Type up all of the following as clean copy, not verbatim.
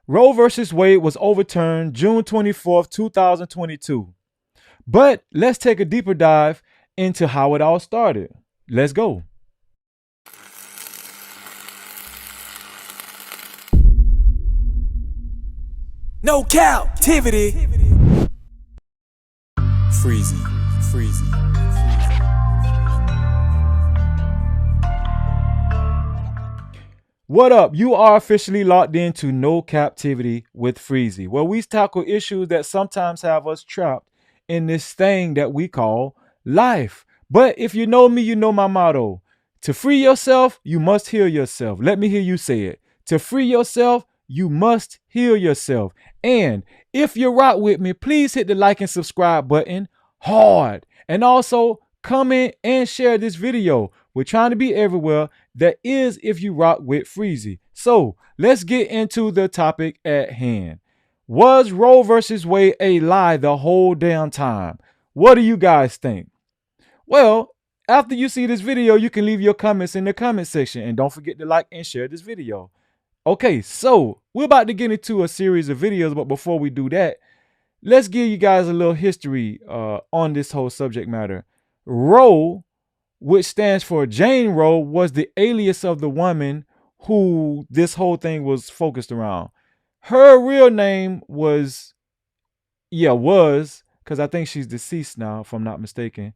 Roe versus Wade was overturned June 24th, 2022. But let's take a deeper dive into how it all started. Let's go. No captivity. Freezy. What up? You are officially locked into No Captivity with Freezy, where we tackle issues that sometimes have us trapped in this thing that we call life. But if you know me, you know my motto. To free yourself, you must heal yourself. Let me hear you say it. To free yourself, you must heal yourself. And if you rock with me, please hit the like and subscribe button hard. And also comment and share this video. We're trying to be everywhere. That is if you rock with Freezy. So let's get into the topic at hand. Was Roe versus Wade a lie the whole damn time? What do you guys think? Well, after you see this video, you can leave your comments in the comment section. And don't forget to like and share this video. Okay, so we're about to get into a series of videos. But before we do that, let's give you guys a little history on this whole subject matter. Roe, which stands for Jane Roe, was the alias of the woman who this whole thing was focused around. Her real name was, because I think she's deceased now, if I'm not mistaken,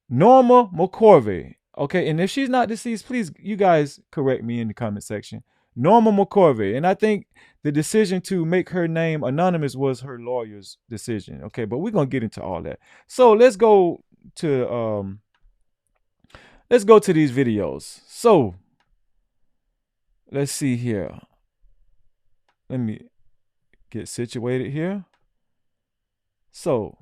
Norma McCorvey. Okay, and if she's not deceased, please, you guys correct me in the comment section. Norma McCorvey. And I think the decision to make her name anonymous was her lawyer's decision. Okay, but we're going to get into all that. So let's go to these videos. So let's see here. Let me get situated here. So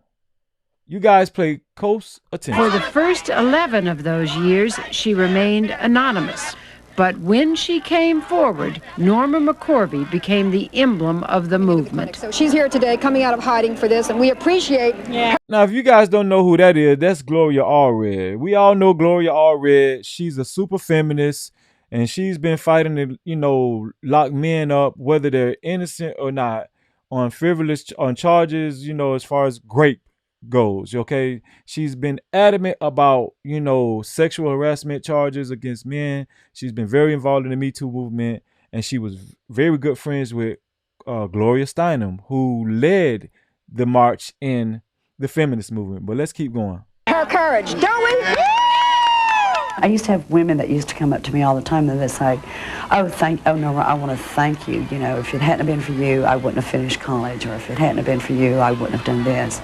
you guys pay close attention. For the first 11 of those years, she remained anonymous. But when she came forward, Norma McCorvey became the emblem of the movement. So she's here today coming out of hiding for this, and we appreciate her. Now, if you guys don't know who that is, that's Gloria Allred. We all know Gloria Allred. She's a super feminist, and she's been fighting to, lock men up, whether they're innocent or not, on charges, as far as rape goes. Okay, she's been adamant about sexual harassment charges against men. She's been very involved in the Me Too movement, and she was very good friends with Gloria Steinem, who led the march in the feminist movement. But let's keep going. Her courage, don't we? I used to have women that used to come up to me all the time and they'd say, oh Norma, I want to thank you. If it hadn't been for you, I wouldn't have finished college, or if it hadn't been for you, I wouldn't have done this.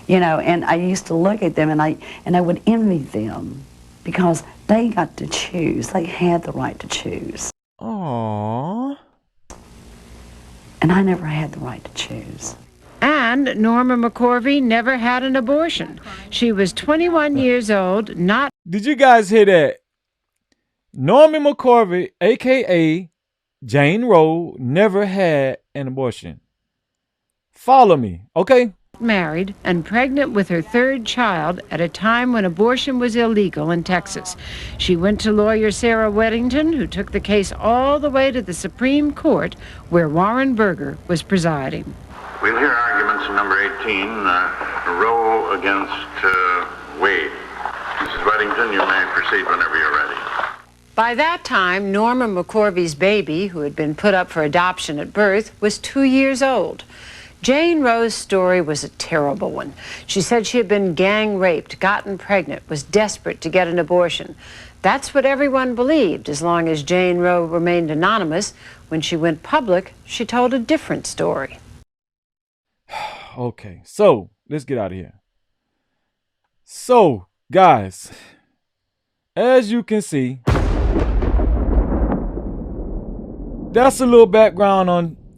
And I used to look at them and I would envy them because they got to choose. They had the right to choose. Aww. And I never had the right to choose. And Norma McCorvey never had an abortion. She was 21 years old, not... Did you guys hear that? Norma McCorvey, a.k.a. Jane Roe, never had an abortion. Follow me, okay? married and pregnant with her third child at a time when abortion was illegal in Texas. She went to lawyer Sarah Weddington, who took the case all the way to the Supreme Court, where Warren Berger was presiding. We'll hear arguments in number 18, Roe against Wade. Mrs. Weddington, you may proceed whenever you're ready. By that time, Norma McCorvey's baby, who had been put up for adoption at birth, was 2 years old. Jane Roe's story was a terrible one. She said she had been gang raped, gotten pregnant, was desperate to get an abortion. That's what everyone believed, as long as Jane Roe remained anonymous. When she went public, she told a different story. Okay, so let's get out of here. So, guys, as you can see, that's a little background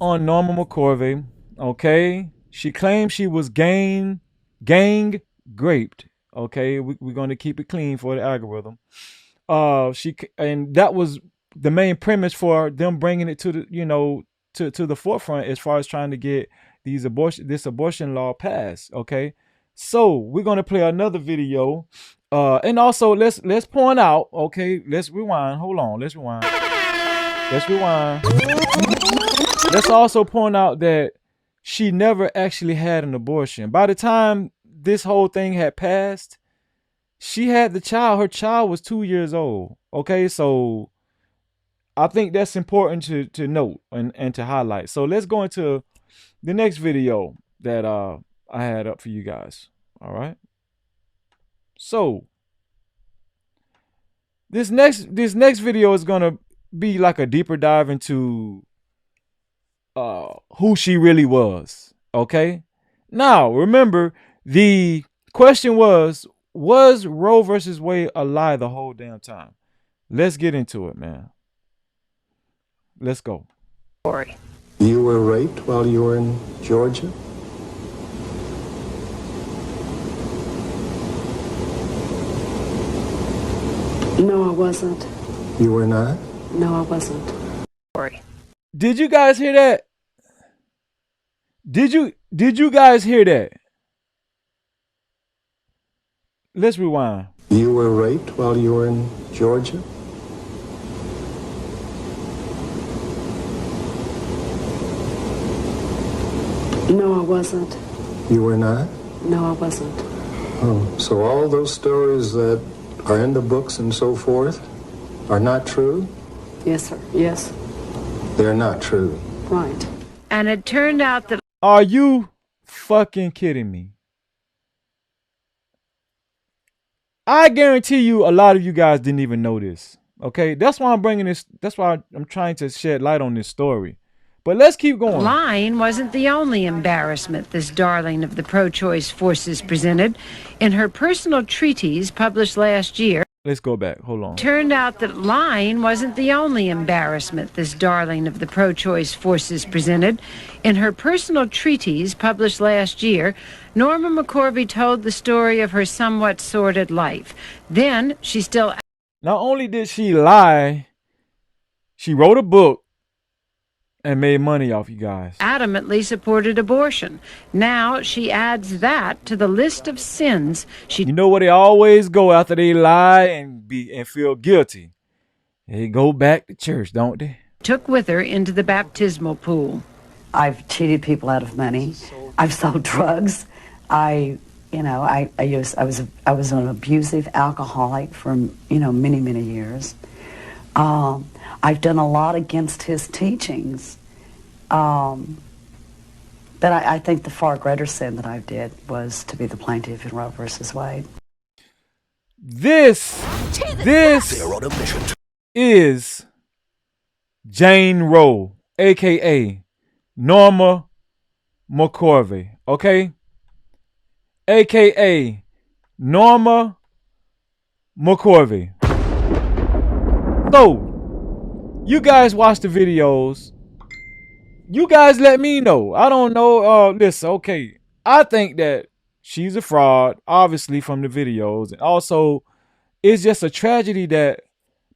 on Norma McCorvey. Okay, she claimed she was gang raped. Okay, we're going to keep it clean for the algorithm. And that was the main premise for them bringing it to the to the forefront as far as trying to get this abortion law passed. Okay, so we're going to play another video, and also let's point out. Okay, let's rewind. Hold on, let's rewind. Let's also point out that she never actually had an abortion. By the time this whole thing had passed, she had the child. Her child was 2 years old. Okay, so I think that's important to note and to highlight. So let's go into the next video that I had up for you guys. All right. So this next video is gonna be like a deeper dive into who she really was. Okay. Now remember, the question was Roe versus Wade a lie the whole damn time? Let's get into it, man. Let's go. You were raped while you were in Georgia? No, I wasn't. You were not? No, I wasn't. Did you guys hear that? Did you guys hear that? Let's rewind. You were raped while you were in Georgia? No, I wasn't. You were not? No, I wasn't. Oh, so all those stories that are in the books and so forth are not true? Yes, sir. Yes. They're not true. Right. And it turned out that Are you fucking kidding me? I guarantee you a lot of you guys didn't even know this. Okay, that's why I'm bringing this. That's why I'm trying to shed light on this story. But let's keep going. lying wasn't the only embarrassment this darling of the pro-choice forces presented. In her personal treatise published last year, Let's go back. Hold on. turned out that lying wasn't the only embarrassment this darling of the pro-choice forces presented. In her personal treatise published last year, Norma McCorvey told the story of her somewhat sordid life. Then she still Not only did she lie, she wrote a book and made money off you guys. adamantly supported abortion. Now she adds that to the list of sins she You know where they always go after they lie and feel guilty? They go back to church, don't they? took with her into the baptismal pool. I've cheated people out of money. I've sold drugs. I was an abusive alcoholic for many, many years. I've done a lot against his teachings. But I think the far greater sin that I did was to be the plaintiff in Roe versus Wade. This is Jane Roe, aka Norma McCorvey, okay? AKA Norma McCorvey. So, you guys watch the videos. You guys let me know. I don't know. Listen, okay. I think that she's a fraud, obviously, from the videos. And also, it's just a tragedy that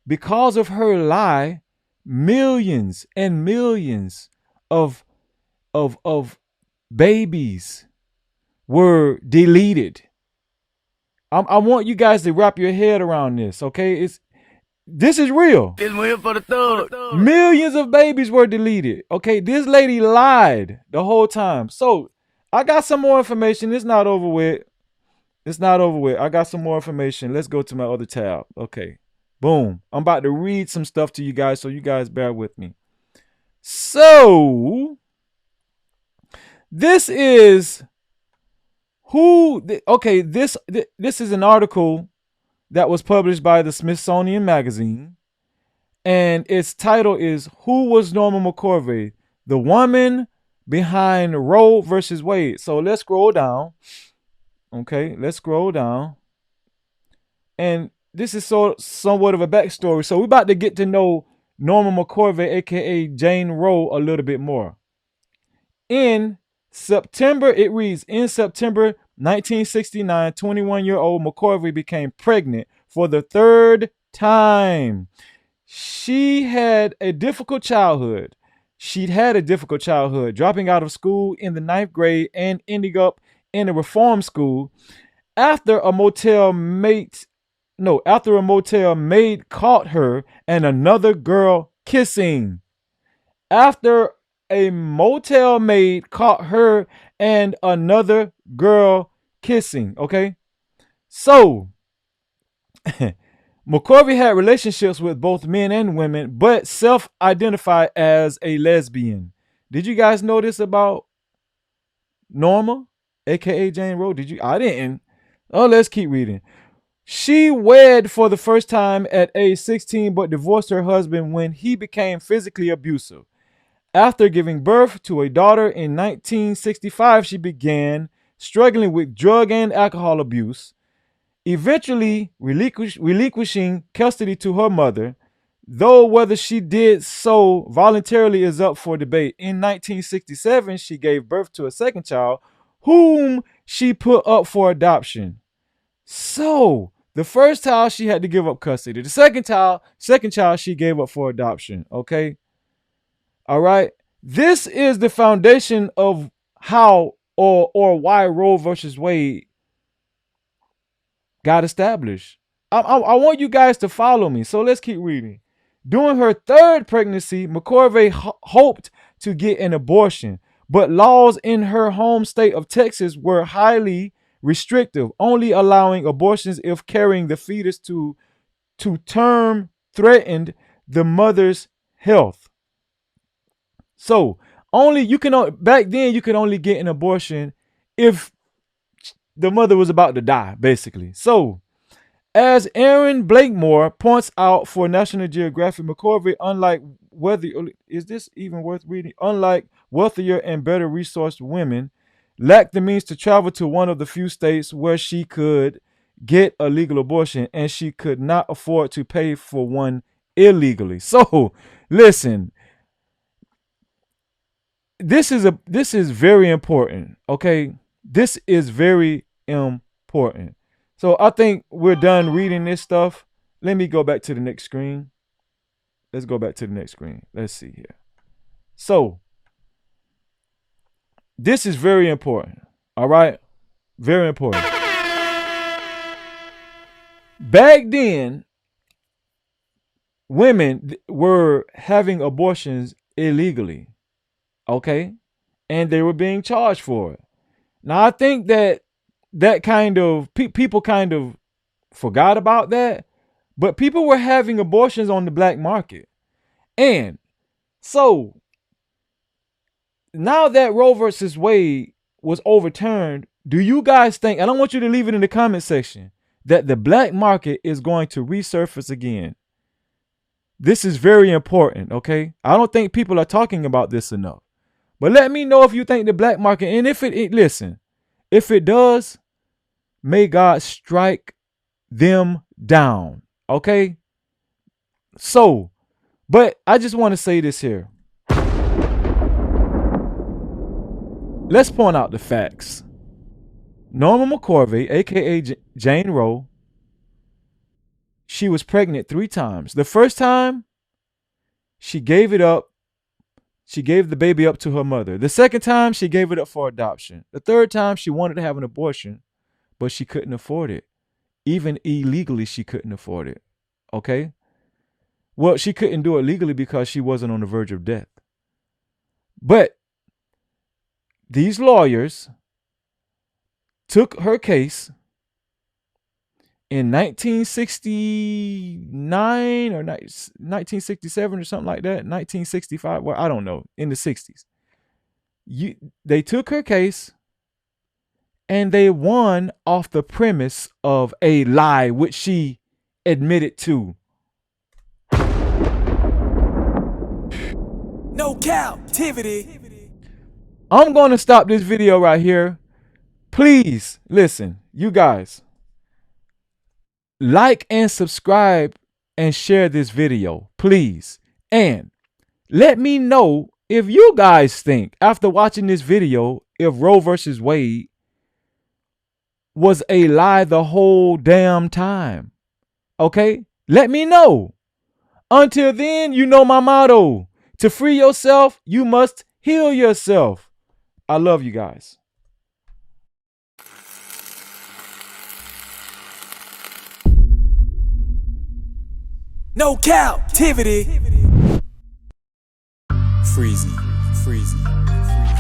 because of her lie, millions and millions of babies were deleted. I want you guys to wrap your head around this, okay? This is real. Millions of babies were deleted. Okay, this lady lied the whole time. So I got some more information. It's not over with. I got some more information. Let's go to my other tab. Okay. Boom. I'm about to read some stuff to you guys, so you guys bear with me. So this is this is an article that was published by the Smithsonian Magazine, and its title is "Who Was Norma McCorvey, the Woman Behind Roe versus Wade?" So let's scroll down. Okay, let's scroll down. And this is somewhat of a backstory. So we're about to get to know Norma McCorvey, aka Jane Roe, a little bit more. In September 1969, 21-year-old McCorvey became pregnant for the third time. She had a difficult childhood. She'd had a difficult childhood, dropping out of school in the 9th grade and ending up in a reform school after a motel maid caught her and another girl kissing. After a motel maid caught her and another girl kissing. Okay, so McCorvey had relationships with both men and women, but self-identified as a lesbian. Did you guys know this about Norma, aka Jane Roe? Did you? I didn't. Oh, let's keep reading. She wed for the first time at age 16, but divorced her husband when he became physically abusive. After giving birth to a daughter in 1965, she began struggling with drug and alcohol abuse, eventually relinquishing custody to her mother, though whether she did so voluntarily is up for debate. In 1967, she gave birth to a second child, whom she put up for adoption. So, the first child she had to give up custody. The second child she gave up for adoption. Okay. All right. This is the foundation of how or why Roe versus Wade got established. I want you guys to follow me. So let's keep reading. During her third pregnancy, McCorvey hoped to get an abortion, but laws in her home state of Texas were highly restrictive, only allowing abortions if carrying the fetus to term threatened the mother's health. So back then you could only get an abortion if the mother was about to die, basically. So, as Aaron Blakemore points out for National Geographic, McCorvey, unlike wealthier and better resourced women, lacked the means to travel to one of the few states where she could get a legal abortion, and she could not afford to pay for one illegally. So, listen, this is very important, okay? This is very important. So I think we're done reading this stuff. Let me go back to the next screen. Let's go back to the next screen. Let's see here. So this is very important. All right. Very important. Back then, women were having abortions illegally. Okay. And they were being charged for it. Now, I think that kind of people kind of forgot about that, but people were having abortions on the black market. And so now that Roe versus Wade was overturned, do you guys think, and I want you to leave it in the comment section, that the black market is going to resurface again? This is very important, okay? I don't think people are talking about this enough. But let me know if you think the black market, and if listen, if it does, may God strike them down. Okay? So, but I just want to say this here. Let's point out the facts. Norma McCorvey, aka Jane Roe, she was pregnant 3 times. The first time, she gave it up. She gave the baby up to her mother. The second time, she gave it up for adoption. The third time, she wanted to have an abortion, but she couldn't afford it. Even illegally, she couldn't afford it. Okay? Well, she couldn't do it legally because she wasn't on the verge of death. But these lawyers took her case in 1969 or 1967 or something like that, 1965, well, I don't know, in the 60s. They took her case and they won off the premise of a lie, which she admitted to. No captivity. I'm going to stop this video right here. Please, listen, you guys. Like and subscribe and share this video, please. And let me know if you guys think, after watching this video, if Roe versus Wade was a lie the whole damn time. Okay? Let me know. Until then, you know my motto. To free yourself, you must heal yourself. I love you guys. No captivity. Freezy. Freezy.